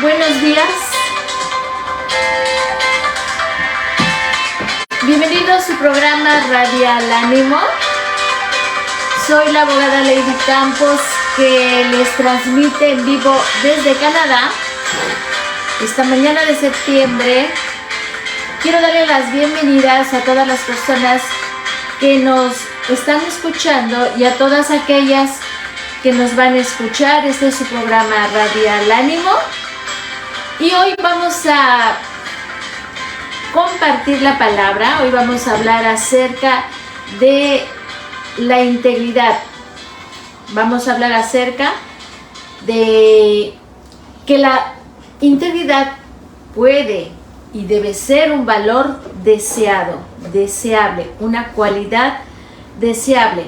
Buenos días. Bienvenidos a su programa Radial Ánimo. Soy la abogada Lady Campos que les transmite en vivo desde Canadá. Esta mañana de septiembre quiero darle las bienvenidas a todas las personas que nos están escuchando y a todas aquellas que nos van a escuchar. Este es su programa Radial Ánimo. Y hoy vamos a compartir la palabra. Hoy vamos a hablar acerca de la integridad. Vamos a hablar acerca de que la integridad puede y debe ser un valor deseable, una cualidad deseable.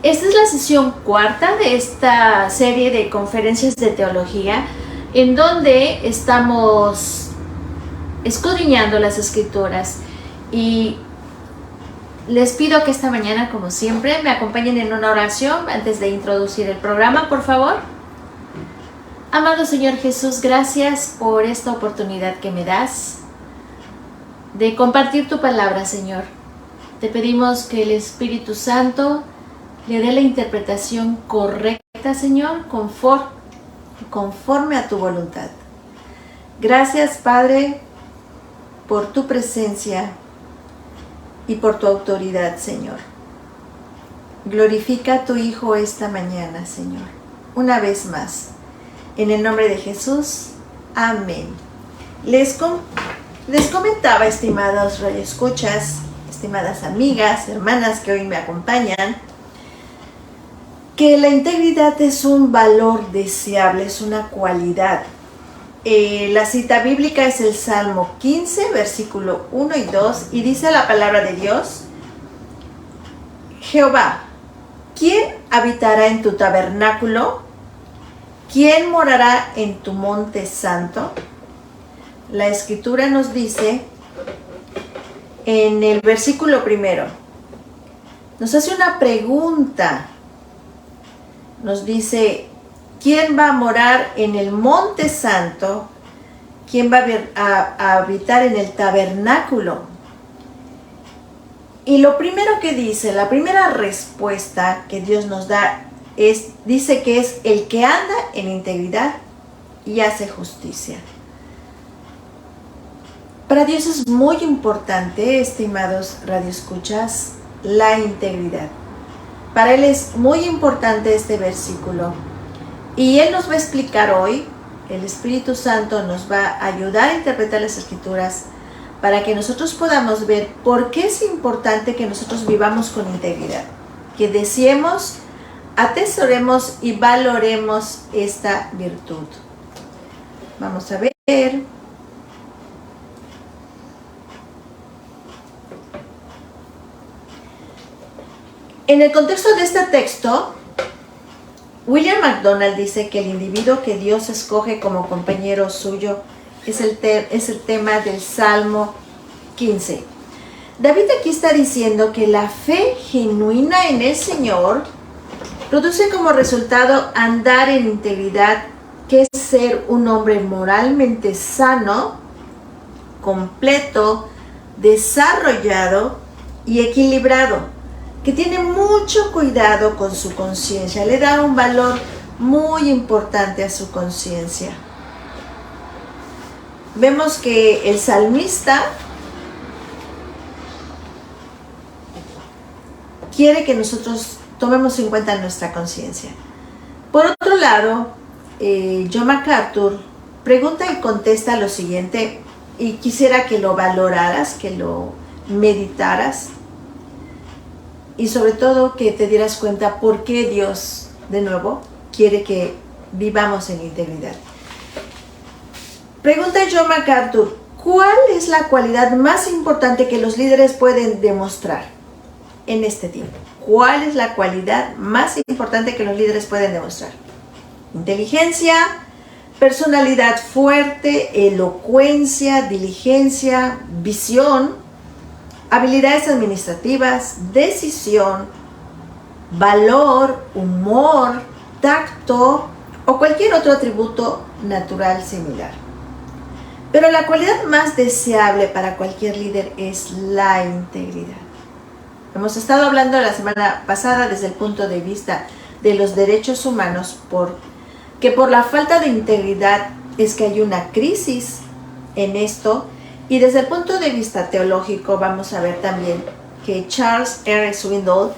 Esta es la sesión cuarta de esta serie de conferencias de teología, en donde estamos escudriñando las escrituras, y les pido que esta mañana, como siempre, me acompañen en una oración antes de introducir el programa, por favor. Amado Señor Jesús, gracias por esta oportunidad que me das de compartir tu palabra, Señor. Te pedimos que el Espíritu Santo le dé la interpretación correcta, Señor, conforme a tu voluntad. Gracias, Padre, por tu presencia y por tu autoridad, Señor. Glorifica a tu Hijo esta mañana, Señor, una vez más. En el nombre de Jesús, amén. Les comentaba, estimados radioescuchas, estimadas amigas, hermanas que hoy me acompañan, que la integridad es un valor deseable, es una cualidad. La cita bíblica es el Salmo 15, versículo 1 y 2, y dice la palabra de Dios: Jehová, ¿quién habitará en tu tabernáculo? ¿Quién morará en tu monte santo? La escritura nos dice en el versículo primero, nos hace una pregunta. Nos dice: ¿quién va a morar en el monte santo? ¿Quién va a habitar en el tabernáculo? Y lo primero que dice, la primera respuesta que Dios nos da dice que es el que anda en integridad y hace justicia. Para Dios es muy importante, estimados radioescuchas, la integridad. Para Él es muy importante este versículo. Y Él nos va a explicar hoy, el Espíritu Santo nos va a ayudar a interpretar las Escrituras para que nosotros podamos ver por qué es importante que nosotros vivamos con integridad, que deseemos, atesoremos y valoremos esta virtud. Vamos a ver. En el contexto de este texto, William MacDonald dice que el individuo que Dios escoge como compañero suyo es el tema del Salmo 15. David aquí está diciendo que la fe genuina en el Señor produce como resultado andar en integridad, que es ser un hombre moralmente sano, completo, desarrollado y equilibrado, que tiene mucho cuidado con su conciencia, le da un valor muy importante a su conciencia. Vemos que el salmista quiere que nosotros tomemos en cuenta nuestra conciencia. Por otro lado, John MacArthur pregunta y contesta lo siguiente, y quisiera que lo valoraras, que lo meditaras, y sobre todo que te dieras cuenta por qué Dios, de nuevo, quiere que vivamos en integridad. Pregunta John MacArthur: ¿cuál es la cualidad más importante que los líderes pueden demostrar en este tiempo? ¿Cuál es la cualidad más importante que los líderes pueden demostrar? Inteligencia, personalidad fuerte, elocuencia, diligencia, visión, habilidades administrativas, decisión, valor, humor, tacto o cualquier otro atributo natural similar. Pero la cualidad más deseable para cualquier líder es la integridad. Hemos estado hablando la semana pasada desde el punto de vista de los derechos humanos, que por la falta de integridad es que hay una crisis en esto, y desde el punto de vista teológico vamos a ver también que Charles R. Swindoll,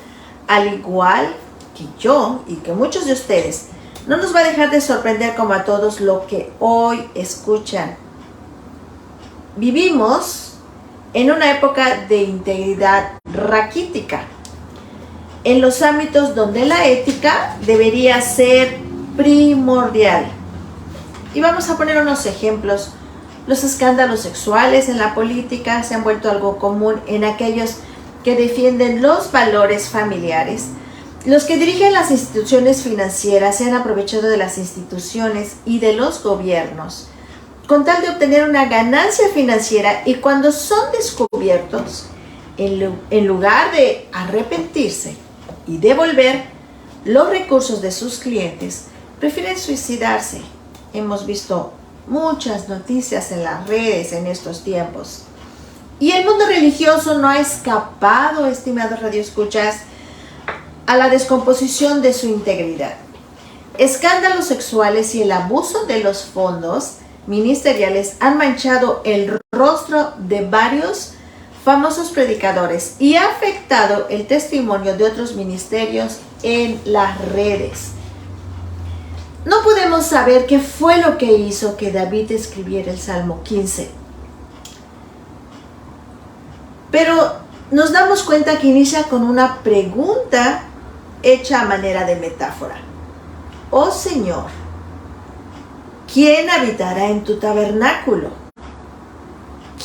al igual que yo y que muchos de ustedes, no nos va a dejar de sorprender como a todos lo que hoy escuchan. Vivimos en una época de integridad raquítica, en los ámbitos donde la ética debería ser primordial. Y vamos a poner unos ejemplos. Los escándalos sexuales en la política se han vuelto algo común en aquellos que defienden los valores familiares. Los que dirigen las instituciones financieras se han aprovechado de las instituciones y de los gobiernos con tal de obtener una ganancia financiera, y cuando son descubiertos, en lugar de arrepentirse y devolver los recursos de sus clientes, prefieren suicidarse. Hemos visto muchas noticias en las redes en estos tiempos. Y el mundo religioso no ha escapado, estimados radioescuchas, a la descomposición de su integridad. Escándalos sexuales y el abuso de los fondos ministeriales han manchado el rostro de varios famosos predicadores y ha afectado el testimonio de otros ministerios en las redes. No podemos saber qué fue lo que hizo que David escribiera el Salmo 15, pero nos damos cuenta que inicia con una pregunta hecha a manera de metáfora. Oh Señor, ¿quién habitará en tu tabernáculo?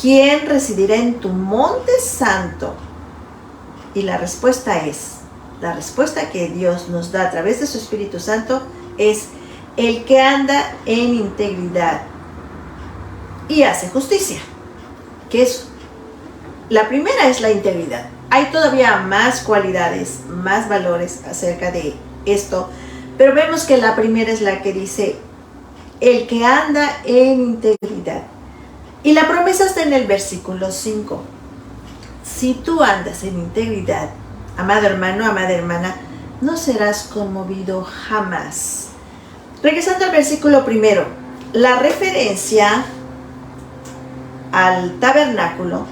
¿Quién residirá en tu monte santo? Y la respuesta que Dios nos da a través de su Espíritu Santo es: el que anda en integridad y hace justicia. La primera es la integridad. Hay todavía más cualidades, más valores acerca de esto, pero vemos que la primera es la que dice: el que anda en integridad. Y la promesa está en el versículo 5. Si tú andas en integridad, amado hermano, amada hermana, no serás conmovido jamás. Regresando al versículo primero, la referencia al tabernáculo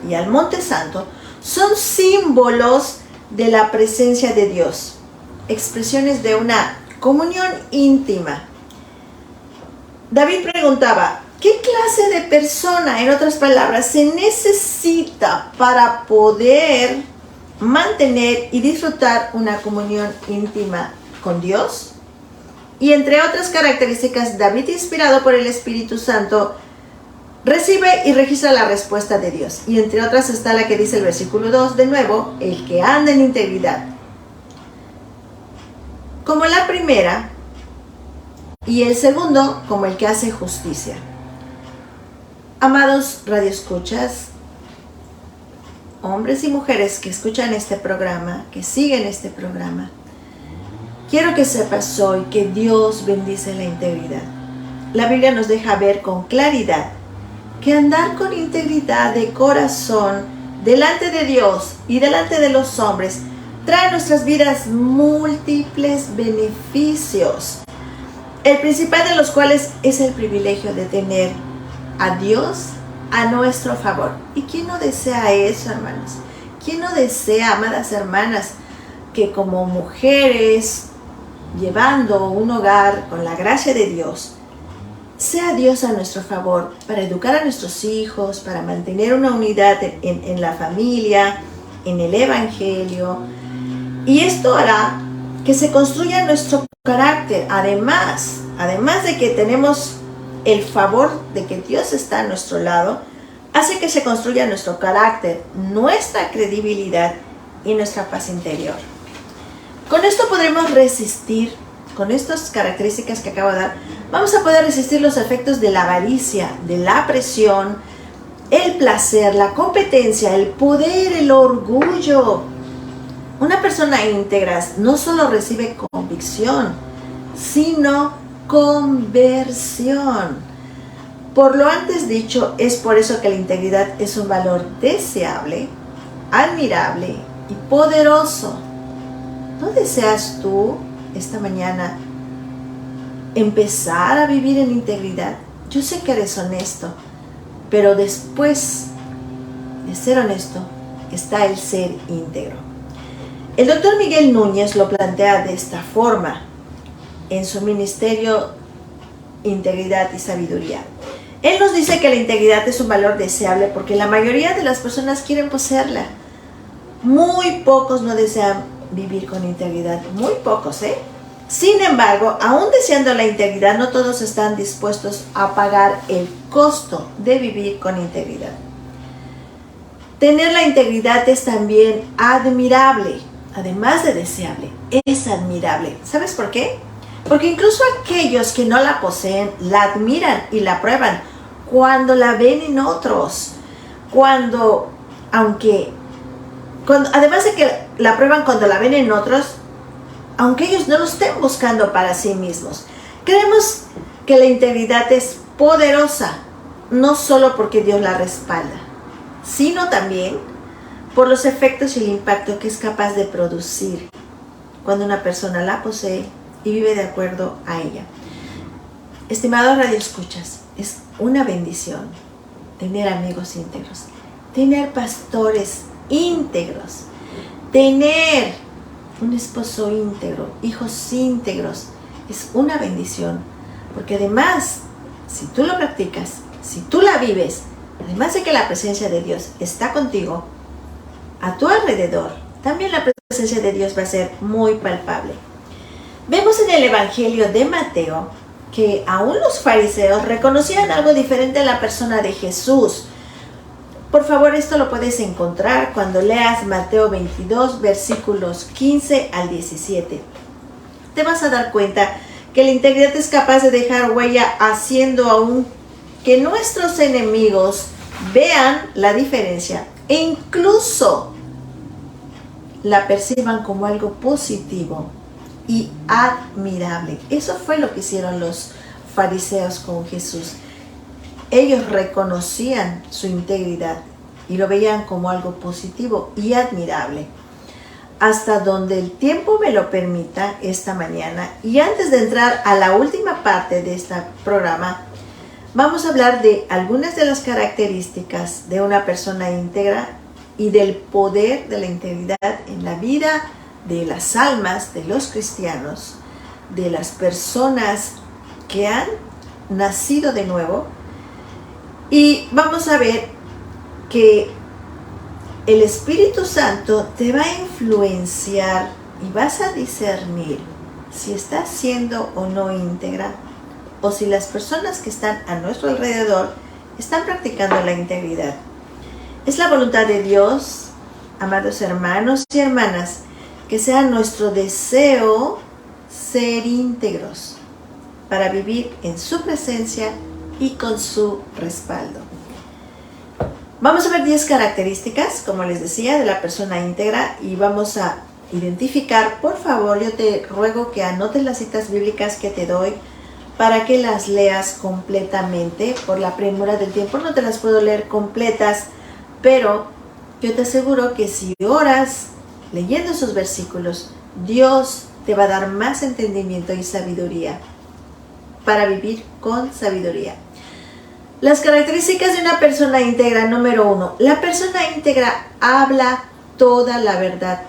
y al monte santo son símbolos de la presencia de Dios, expresiones de una comunión íntima. David preguntaba: ¿qué clase de persona, en otras palabras, se necesita para poder mantener y disfrutar una comunión íntima con Dios? Y entre otras características, David, inspirado por el Espíritu Santo, recibe y registra la respuesta de Dios. Y entre otras está la que dice el versículo 2, de nuevo: el que anda en integridad. Como la primera, y el segundo como el que hace justicia. Amados radioescuchas, hombres y mujeres que escuchan este programa, que siguen este programa, quiero que sepas hoy que Dios bendice la integridad. La Biblia nos deja ver con claridad que andar con integridad de corazón delante de Dios y delante de los hombres trae a nuestras vidas múltiples beneficios, el principal de los cuales es el privilegio de tener a Dios a nuestro favor. ¿Y quién no desea eso, hermanos? ¿Quién no desea, amadas hermanas, que como mujeres, llevando un hogar con la gracia de Dios, sea Dios a nuestro favor para educar a nuestros hijos, para mantener una unidad en la familia, en el Evangelio? Y esto hará que se construya nuestro carácter. Además de que tenemos el favor de que Dios está a nuestro lado, hace que se construya nuestro carácter, nuestra credibilidad y nuestra paz interior. Con esto podremos resistir, con estas características que acabo de dar, vamos a poder resistir los efectos de la avaricia, de la presión, el placer, la competencia, el poder, el orgullo. Una persona íntegra no solo recibe convicción, sino conversión. Por lo antes dicho, es por eso que la integridad es un valor deseable, admirable y poderoso. ¿No deseas tú esta mañana empezar a vivir en integridad? Yo sé que eres honesto, pero después de ser honesto está el ser íntegro. El doctor Miguel Núñez lo plantea de esta forma en su ministerio Integridad y Sabiduría. Él nos dice que la integridad es un valor deseable porque la mayoría de las personas quieren poseerla. Muy pocos no desean vivir con integridad, muy pocos, ¿eh? Sin embargo, aún deseando la integridad, no todos están dispuestos a pagar el costo de vivir con integridad. Tener la integridad es también admirable, además de deseable, es admirable. ¿Sabes por qué? Porque incluso aquellos que no la poseen, la admiran y la prueban cuando la ven en otros. Además de que la prueban cuando la ven en otros, aunque ellos no lo estén buscando para sí mismos. Creemos que la integridad es poderosa, no solo porque Dios la respalda, sino también por los efectos y el impacto que es capaz de producir cuando una persona la posee y vive de acuerdo a ella. Estimados radioescuchas, es una bendición tener amigos íntegros, tener pastores íntegros, tener un esposo íntegro, hijos íntegros. Es una bendición, porque además, si tú lo practicas, si tú la vives, además de que la presencia de Dios está contigo, a tu alrededor, también la presencia de Dios va a ser muy palpable. Vemos en el Evangelio de Mateo que aún los fariseos reconocían algo diferente en la persona de Jesús. Por favor, esto lo puedes encontrar cuando leas Mateo 22, versículos 15 al 17. Te vas a dar cuenta que la integridad es capaz de dejar huella haciendo aún que nuestros enemigos vean la diferencia e incluso la perciban como algo positivo y admirable. Eso fue lo que hicieron los fariseos con Jesús. Ellos reconocían su integridad y lo veían como algo positivo y admirable. Hasta donde el tiempo me lo permita esta mañana, y antes de entrar a la última parte de este programa, vamos a hablar de algunas de las características de una persona íntegra y del poder de la integridad en la vida de las almas, de los cristianos, de las personas que han nacido de nuevo. Y vamos a ver que el Espíritu Santo te va a influenciar y vas a discernir si estás siendo o no íntegra, o si las personas que están a nuestro alrededor están practicando la integridad. Es la voluntad de Dios, amados hermanos y hermanas, que sea nuestro deseo ser íntegros para vivir en su presencia y con su respaldo. Vamos a ver 10 características, como les decía, de la persona íntegra, y vamos a identificar. Por favor, yo te ruego que anotes las citas bíblicas que te doy para que las leas completamente. Por la premura del tiempo no te las puedo leer completas, pero yo te aseguro que si oras leyendo esos versículos, Dios te va a dar más entendimiento y sabiduría para vivir con sabiduría. Las características de una persona íntegra. Número 1. La persona íntegra habla toda la verdad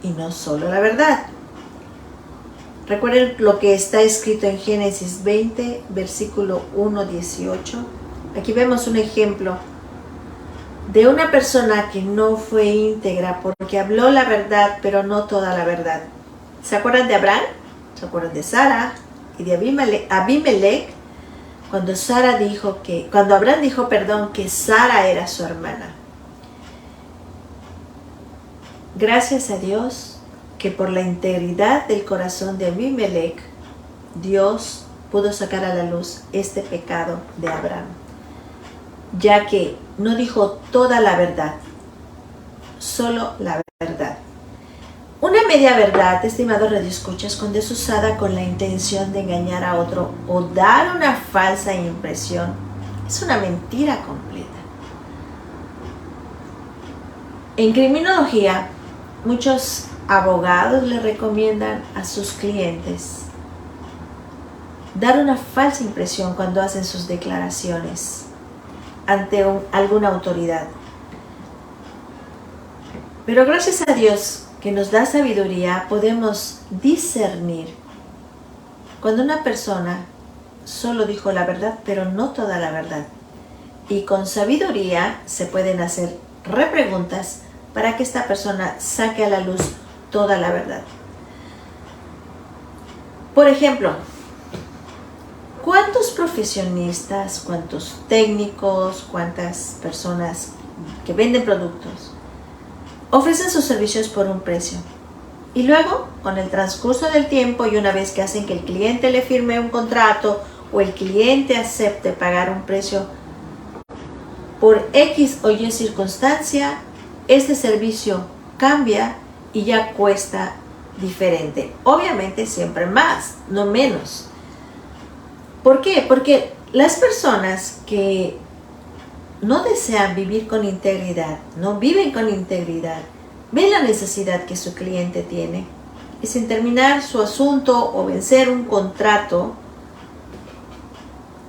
y no solo la verdad. Recuerden lo que está escrito en Génesis 20, versículo 1-18. Aquí vemos un ejemplo de una persona que no fue íntegra porque habló la verdad, pero no toda la verdad. ¿Se acuerdan de Abraham? ¿Se acuerdan de Sara y de Abimelech? Cuando Abraham dijo que Sara era su hermana. Gracias a Dios que por la integridad del corazón de Abimelech, Dios pudo sacar a la luz este pecado de Abraham, ya que no dijo toda la verdad, solo la verdad. Una media verdad, estimado radioescuchas, cuando es usada con la intención de engañar a otro o dar una falsa impresión, es una mentira completa. En criminología, muchos abogados le recomiendan a sus clientes dar una falsa impresión cuando hacen sus declaraciones ante alguna autoridad. Pero gracias a Dios que nos da sabiduría, podemos discernir cuando una persona solo dijo la verdad, pero no toda la verdad. Y con sabiduría se pueden hacer repreguntas para que esta persona saque a la luz toda la verdad. Por ejemplo, ¿cuántos profesionistas, cuántos técnicos, cuántas personas que venden productos ofrecen sus servicios por un precio? Y luego, con el transcurso del tiempo y una vez que hacen que el cliente le firme un contrato o el cliente acepte pagar un precio por X o Y circunstancia, este servicio cambia y ya cuesta diferente. Obviamente siempre más, no menos. ¿Por qué? Porque las personas que no desean vivir con integridad, no viven con integridad, ven la necesidad que su cliente tiene y sin terminar su asunto o vencer un contrato,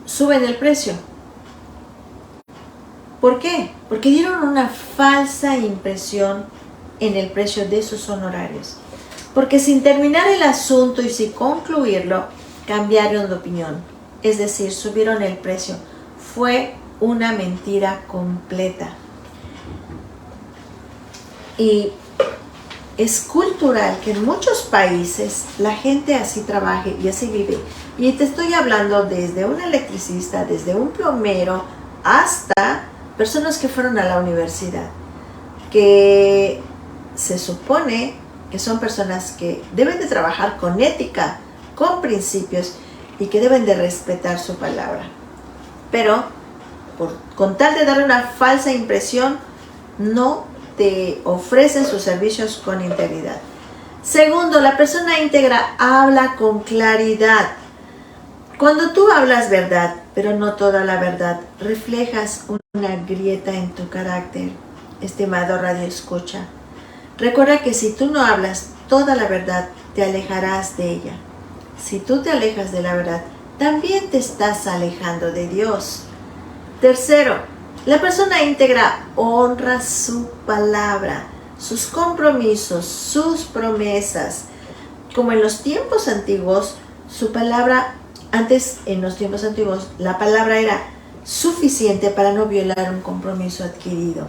suben el precio. ¿Por qué? Porque dieron una falsa impresión en el precio de sus honorarios. Porque sin terminar el asunto y sin concluirlo, cambiaron de opinión. Es decir, subieron el precio. Fue una mentira completa. Y es cultural que en muchos países la gente así trabaje y así vive. Y te estoy hablando desde un electricista, desde un plomero, hasta personas que fueron a la universidad, que se supone que son personas que deben de trabajar con ética, con principios y que deben de respetar su palabra. Pero con tal de dar una falsa impresión, no te ofrecen sus servicios con integridad. Segundo, la persona íntegra habla con claridad. Cuando tú hablas verdad, pero no toda la verdad, reflejas una grieta en tu carácter, estimado radioescucha. Recuerda que si tú no hablas toda la verdad, te alejarás de ella. Si tú te alejas de la verdad, también te estás alejando de Dios. Tercero, la persona íntegra honra su palabra, sus compromisos, sus promesas. Como en los tiempos antiguos, su palabra, antes en los tiempos antiguos, la palabra era suficiente para no violar un compromiso adquirido.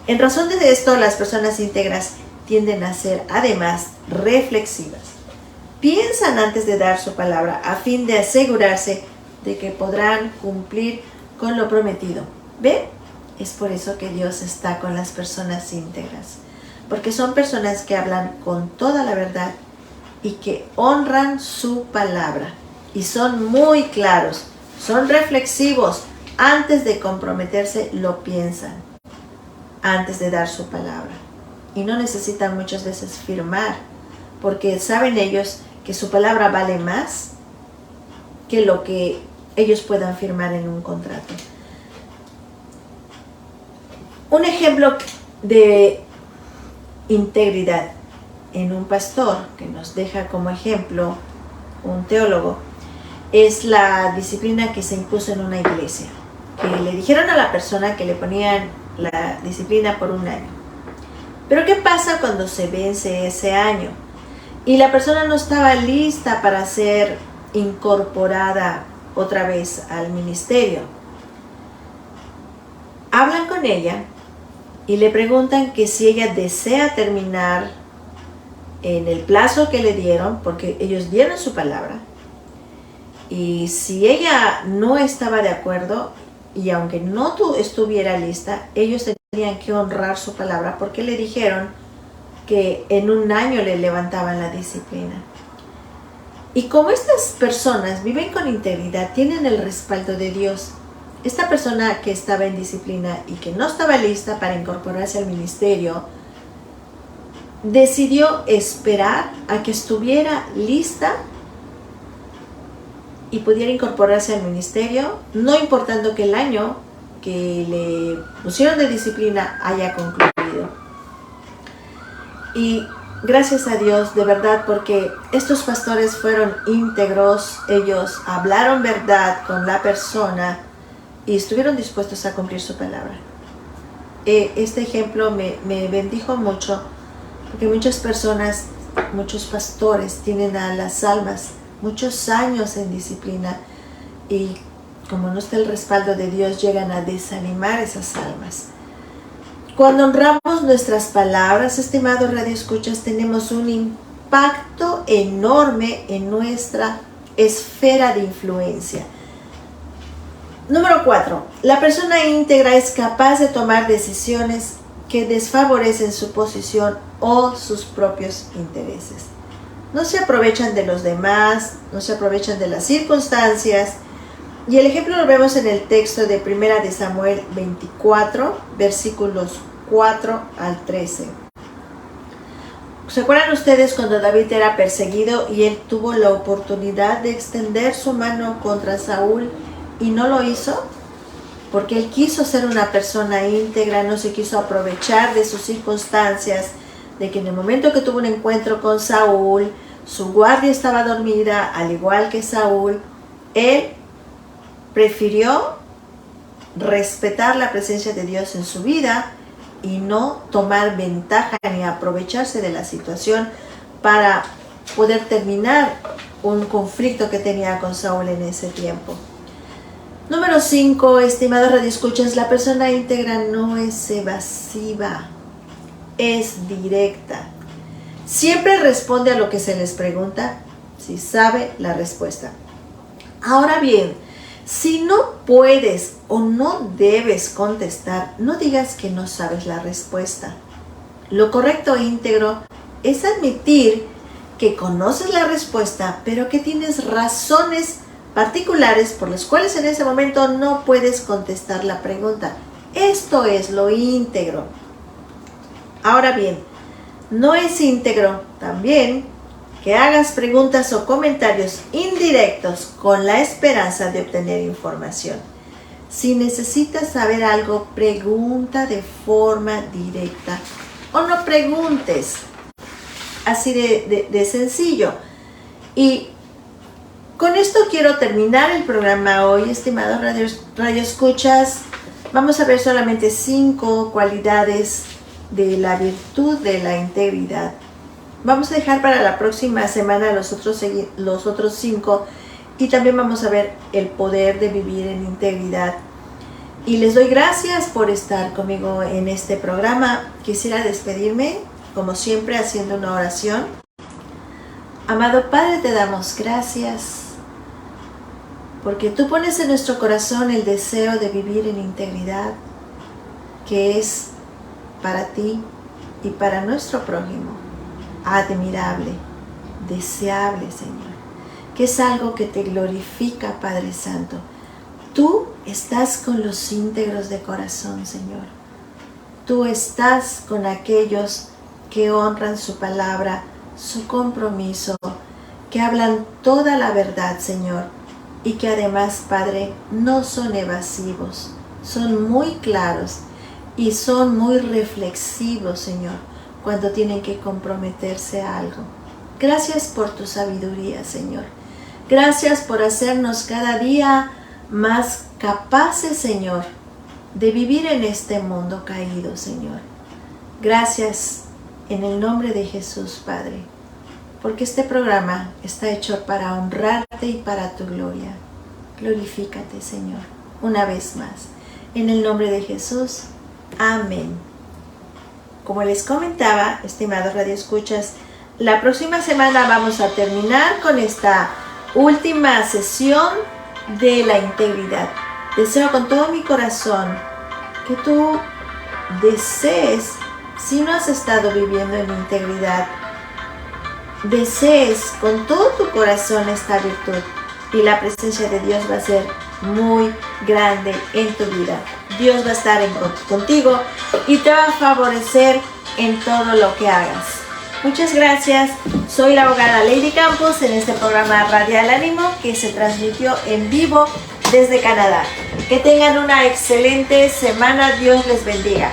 En razón de esto, las personas íntegras tienden a ser además reflexivas. Piensan antes de dar su palabra a fin de asegurarse de que podrán cumplir con lo prometido. ¿Ve? Es por eso que Dios está con las personas íntegras, porque son personas que hablan con toda la verdad y que honran su palabra y son muy claros, son reflexivos. Antes de comprometerse lo piensan, antes de dar su palabra, y no necesitan muchas veces firmar, porque saben ellos que su palabra vale más que lo que ellos puedan firmar en un contrato. Un ejemplo de integridad en un pastor que nos deja como ejemplo un teólogo es la disciplina que se impuso en una iglesia, que le dijeron a la persona que le ponían la disciplina por un año. Pero ¿qué pasa cuando se vence ese año y la persona no estaba lista para ser incorporada otra vez al ministerio? Hablan con ella y le preguntan que si ella desea terminar en el plazo que le dieron, porque ellos dieron su palabra, y si ella no estaba de acuerdo, y aunque no estuviera lista, ellos tenían que honrar su palabra, porque le dijeron que en un año le levantaban la disciplina. Y como estas personas viven con integridad, tienen el respaldo de Dios, esta persona que estaba en disciplina y que no estaba lista para incorporarse al ministerio, decidió esperar a que estuviera lista y pudiera incorporarse al ministerio, no importando que el año que le pusieron de disciplina haya concluido. Y gracias a Dios, de verdad, porque estos pastores fueron íntegros, ellos hablaron verdad con la persona y estuvieron dispuestos a cumplir su palabra. Este ejemplo me bendijo mucho, porque muchas personas, muchos pastores tienen a las almas muchos años en disciplina y como no está el respaldo de Dios, llegan a desanimar esas almas. Cuando honramos nuestras palabras, estimados radioescuchas, tenemos un impacto enorme en nuestra esfera de influencia. Número 4. La persona íntegra es capaz de tomar decisiones que desfavorecen su posición o sus propios intereses. No se aprovechan de los demás, no se aprovechan de las circunstancias. Y el ejemplo lo vemos en el texto de 1 de Samuel 24, versículos 4 al 13. ¿Se acuerdan ustedes cuando David era perseguido y él tuvo la oportunidad de extender su mano contra Saúl y no lo hizo? Porque él quiso ser una persona íntegra, no se quiso aprovechar de sus circunstancias, de que en el momento que tuvo un encuentro con Saúl, su guardia estaba dormida, al igual que Saúl, él prefirió respetar la presencia de Dios en su vida y no tomar ventaja ni aprovecharse de la situación para poder terminar un conflicto que tenía con Saúl en ese tiempo. Número 5, estimados radioescuchas, la persona íntegra no es evasiva, es directa. Siempre responde a lo que se les pregunta si sabe la respuesta. Ahora bien, si no puedes o no debes contestar, no digas que no sabes la respuesta. Lo correcto e íntegro es admitir que conoces la respuesta, pero que tienes razones particulares por las cuales en ese momento no puedes contestar la pregunta. Esto es lo íntegro. Ahora bien, no es íntegro también que hagas preguntas o comentarios indirectos con la esperanza de obtener información. Si necesitas saber algo, pregunta de forma directa o no preguntes. Así de sencillo. Y con esto quiero terminar el programa hoy, estimados radioescuchas. Vamos a ver solamente 5 cualidades de la virtud de la integridad. Vamos a dejar para la próxima semana los otros 5 y también vamos a ver el poder de vivir en integridad. Y les doy gracias por estar conmigo en este programa. Quisiera despedirme, como siempre, haciendo una oración. Amado Padre, te damos gracias porque tú pones en nuestro corazón el deseo de vivir en integridad, que es para ti y para nuestro prójimo admirable, deseable, Señor, que es algo que te glorifica, Padre Santo. Tú estás con los íntegros de corazón, Señor. Tú estás con aquellos que honran su palabra, su compromiso, que hablan toda la verdad, Señor, y que además, Padre, no son evasivos, son muy claros y son muy reflexivos, Señor, cuando tienen que comprometerse a algo. Gracias por tu sabiduría, Señor. Gracias por hacernos cada día más capaces, Señor, de vivir en este mundo caído, Señor. Gracias en el nombre de Jesús, Padre, porque este programa está hecho para honrarte y para tu gloria. Glorifícate, Señor, una vez más. En el nombre de Jesús. Amén. Como les comentaba, estimados radioescuchas, la próxima semana vamos a terminar con esta última sesión de la integridad. Deseo con todo mi corazón que tú desees, si no has estado viviendo en integridad, desees con todo tu corazón esta virtud y la presencia de Dios va a ser muy grande en tu vida. Dios va a estar contigo y te va a favorecer en todo lo que hagas. Muchas gracias. Soy la abogada Lady Campos en este programa Radial Ánimo que se transmitió en vivo desde Canadá. Que tengan una excelente semana. Dios les bendiga.